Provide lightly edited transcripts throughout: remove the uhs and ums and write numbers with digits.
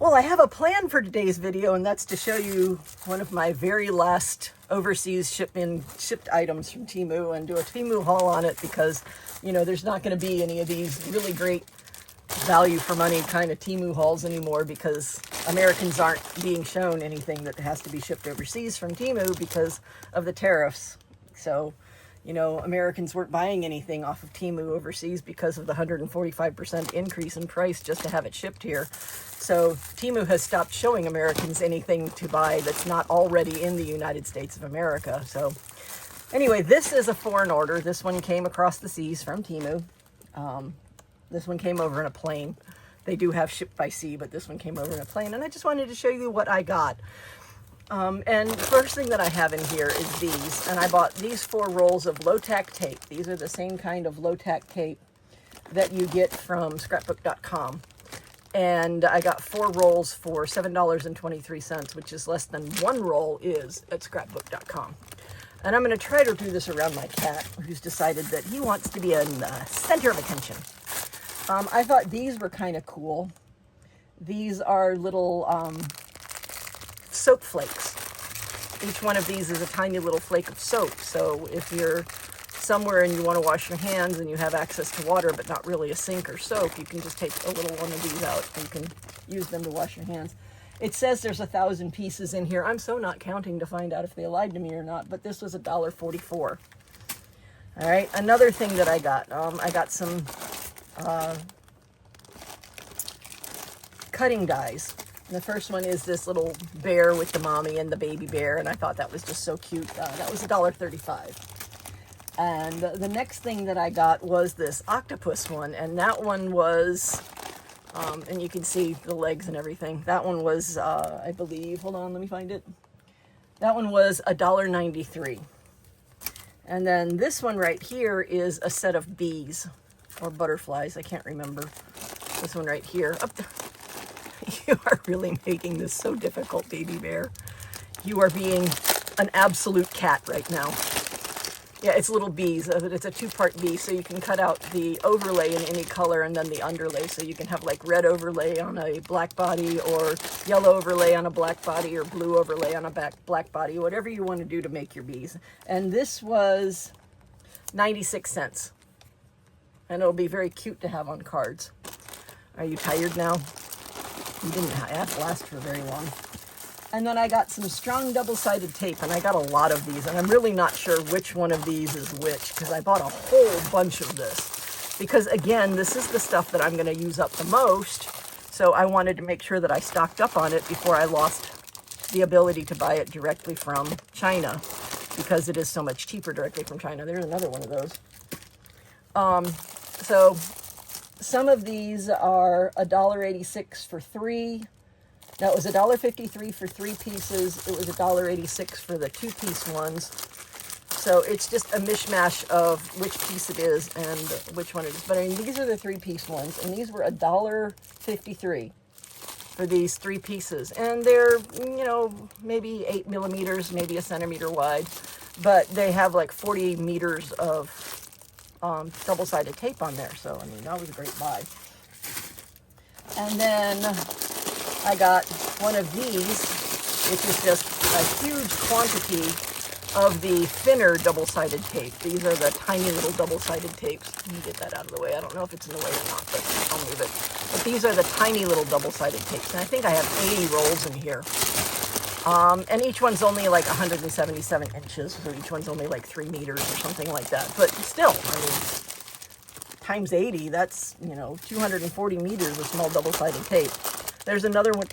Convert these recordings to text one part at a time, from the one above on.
Well, I have a plan for today's video, and that's to show you one of my very last overseas shipped items from Temu and do a Temu haul on it because, you know, there's not going to be any of these really great value for money kind of Temu hauls anymore because Americans aren't being shown anything that has to be shipped overseas from Temu because of the tariffs. So, you know, Americans weren't buying anything off of Temu overseas because of the 145% increase in price just to have it shipped here. So Temu has stopped showing Americans anything to buy that's not already in the United States of America. So anyway, this is a foreign order. This one came across the seas from Temu. This one came over in a plane. They do have shipped by sea, but this one came over in a plane. And I just wanted to show you what I got. And the first thing that I have in here is these. And I bought these 4 rolls of low-tack tape. These are the same kind of low-tack tape that you get from scrapbook.com. And I got 4 rolls for $7.23, which is less than 1 roll is at scrapbook.com. And I'm going to try to do this around my cat, who's decided that he wants to be in the center of attention. I thought these were kind of cool. These are little soap flakes. Each one of these is a tiny little flake of soap. So if you're somewhere and you want to wash your hands and you have access to water but not really a sink or soap, you can just take a little one of these out and you can use them to wash your hands. It says there's 1,000 pieces in here. I'm so not counting to find out if they lied to me or not, but this was $1.44. All right, another thing that I got some cutting dies. And the first one is this little bear with the mommy and the baby bear, and I thought that was just so cute. That was $1.35. And the next thing that I got was this octopus one, and that one was, and you can see the legs and everything. That one was, I believe, hold on, let me find it. That one was $1.93. And then this one right here is a set of bees or butterflies. I can't remember. This one right here. You are really making this so difficult, baby bear. You are being an absolute cat right now. Yeah, it's little bees. It's a 2-part bee, so you can cut out the overlay in any color and then the underlay. So you can have like red overlay on a black body or yellow overlay on a black body or blue overlay on a black body, whatever you want to do to make your bees. And this was 96 cents. And it'll be very cute to have on cards. Are you tired now? You didn't have to last for very long. And then I got some strong double-sided tape, and I got a lot of these, and I'm really not sure which one of these is which, because I bought a whole bunch of this. Because again, this is the stuff that I'm going to use up the most, so I wanted to make sure that I stocked up on it before I lost the ability to buy it directly from China, because it is so much cheaper directly from China. There's another one of those. So some of these are $1.86 for 3. That was $1.53 for 3 pieces. It was $1.86 for the 2-piece ones. So it's just a mishmash of which piece it is and which one it is. But I mean, these are the 3-piece ones, and these were $1.53 for these 3 pieces. And they're, you know, maybe 8 millimeters, maybe a centimeter wide, but they have like 40 meters of double-sided tape on there. So, I mean, that was a great buy. And then I got one of these, which is just a huge quantity of the thinner double-sided tape. These are the tiny little double-sided tapes. Let me get that out of the way. I don't know if it's in the way or not, but I'll move it. But these are the tiny little double-sided tapes. And I think I have 80 rolls in here. And each one's only like 177 inches, so each one's only like 3 meters or something like that. But still, I mean, times 80, that's, you know, 240 meters of small double-sided tape. There's another one,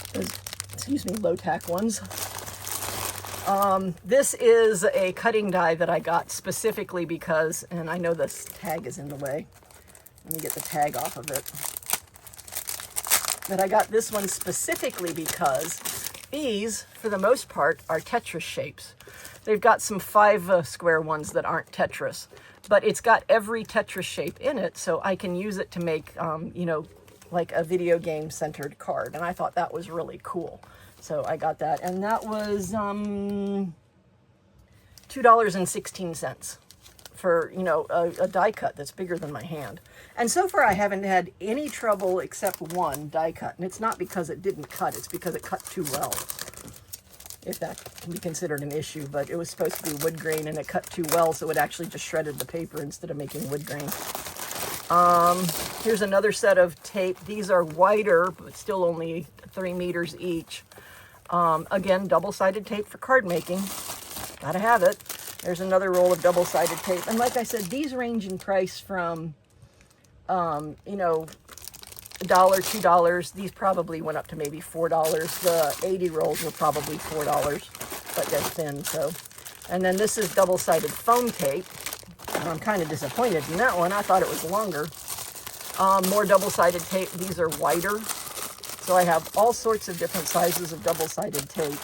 excuse me, low-tack ones. This is a cutting die that I got specifically because, and I know this tag is in the way. Let me get the tag off of it. But I got this one specifically because these, for the most part, are Tetris shapes. They've got some 5 square ones that aren't Tetris, but it's got every Tetris shape in it, so I can use it to make, you know, like a video game centered card. And I thought that was really cool. So I got that. And that was $2.16 for, you know, a die cut that's bigger than my hand. And so far I haven't had any trouble except one die cut. And it's not because it didn't cut, it's because it cut too well, if that can be considered an issue. But it was supposed to be wood grain and it cut too well, so it actually just shredded the paper instead of making wood grain. Here's another set of tape. These are wider, but still only 3 meters each. Again, double-sided tape for card making. Gotta have it. There's another roll of double-sided tape. And like I said, these range in price from, you know, $1, $2. These probably went up to maybe $4. The 80 rolls were probably $4, but they're thin, so. And then this is double-sided foam tape. And I'm kind of disappointed in that one. I thought it was longer. More double-sided tape. These are wider. So I have all sorts of different sizes of double-sided tape.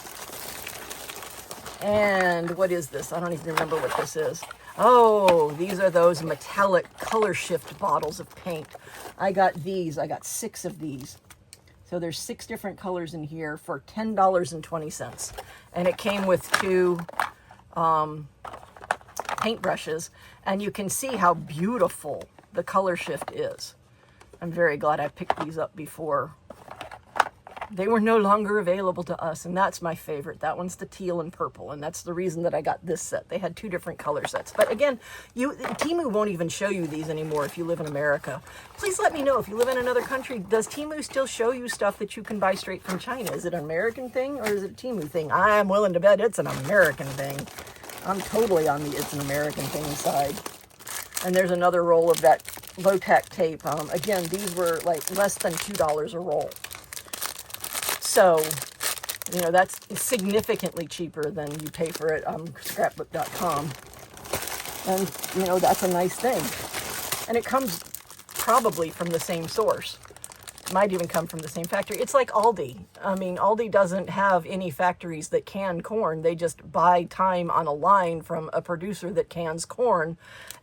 And what is this? I don't even remember what this is. Oh, these are those metallic color shift bottles of paint. I got these. I got 6 of these. So there's 6 different colors in here for $10.20. And it came with 2 paintbrushes. And you can see how beautiful the color shift is. I'm very glad I picked these up before they were no longer available to us, and that's my favorite. That one's the teal and purple, and that's the reason that I got this set. They had 2 different color sets. But again, Temu won't even show you these anymore if you live in America. Please let me know if you live in another country. Does Temu still show you stuff that you can buy straight from China? Is it an American thing or is it a Temu thing? I'm willing to bet it's an American thing. I'm totally on the it's an American thing side. And there's another roll of that low-tack tape. Again, these were like less than $2 a roll. So, you know, that's significantly cheaper than you pay for it on scrapbook.com. And, you know, that's a nice thing. And it comes probably from the same source. It might even come from the same factory. It's like Aldi. I mean, Aldi doesn't have any factories that can corn. They just buy time on a line from a producer that cans corn,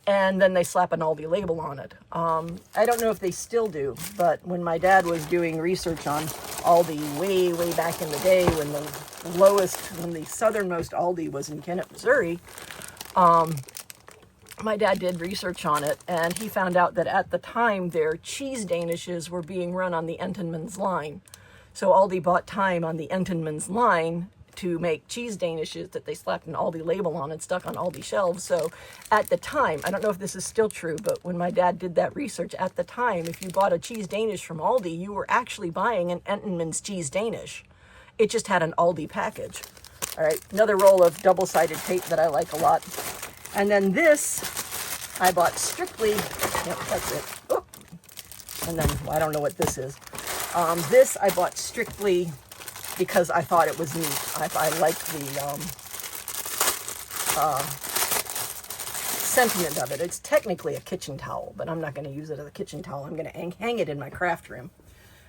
and then they slap an Aldi label on it. I don't know if they still do, but when my dad was doing research on Aldi way, way back in the day, when the southernmost Aldi was in Kennett, Missouri, my dad did research on it, and he found out that at the time their cheese danishes were being run on the Entenmann's line. So Aldi bought time on the Entenmann's line to make cheese danishes that they slapped an Aldi label on and stuck on Aldi shelves. So at the time, I don't know if this is still true, but when my dad did that research, at the time, if you bought a cheese Danish from Aldi, you were actually buying an Entenmann's cheese Danish. It just had an Aldi package. All right, another roll of double-sided tape that I like a lot. And then this, I bought strictly, yep, that's it. Oh. And then, well, I don't know what this is. This I bought strictly because I thought it was neat. I liked the sentiment of it. It's technically a kitchen towel, but I'm not going to use it as a kitchen towel. I'm going to hang it in my craft room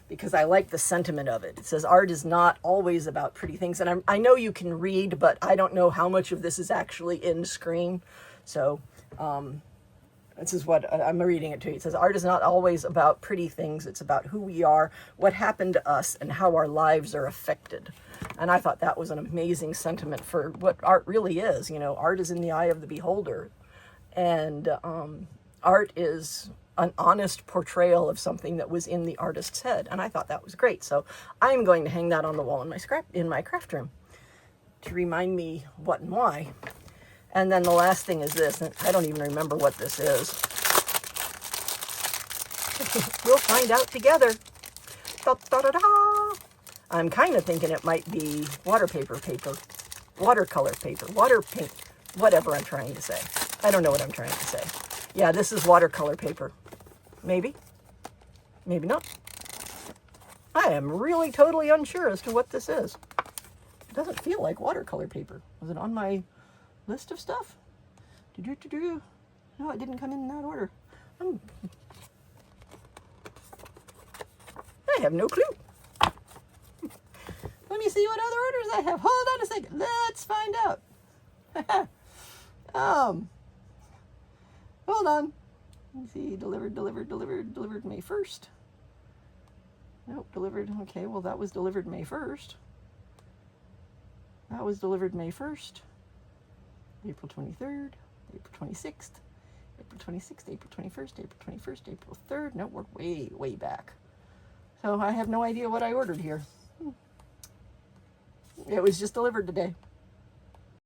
because I like the sentiment of it. It says, art is not always about pretty things. And I know you can read, but I don't know how much of this is actually in screen. So this is what I'm reading it to you. It says, art is not always about pretty things. It's about who we are, what happened to us, and how our lives are affected. And I thought that was an amazing sentiment for what art really is. You know, art is in the eye of the beholder. And art is an honest portrayal of something that was in the artist's head. And I thought that was great. So I'm going to hang that on the wall in my craft room to remind me what and why. And then the last thing is this, and I don't even remember what this is. We'll find out together. Da, da, da, da. I'm kind of thinking it might be watercolor paper, water paint, whatever I'm trying to say. I don't know what I'm trying to say. Yeah, this is watercolor paper. Maybe. Maybe not. I am really totally unsure as to what this is. It doesn't feel like watercolor paper. Was it on my list of stuff? No, it didn't come in that order. I have no clue. Let me see what other orders I have. Hold on a second. Let's find out. Hold on. Let me see. Delivered May 1st. Nope, delivered. Okay, well, that was delivered May 1st. That was delivered May 1st. April 23rd. April 26th. April 26th, April 21st, April 21st, April 3rd. No, we're way, way back. So I have no idea what I ordered here. It was just delivered today.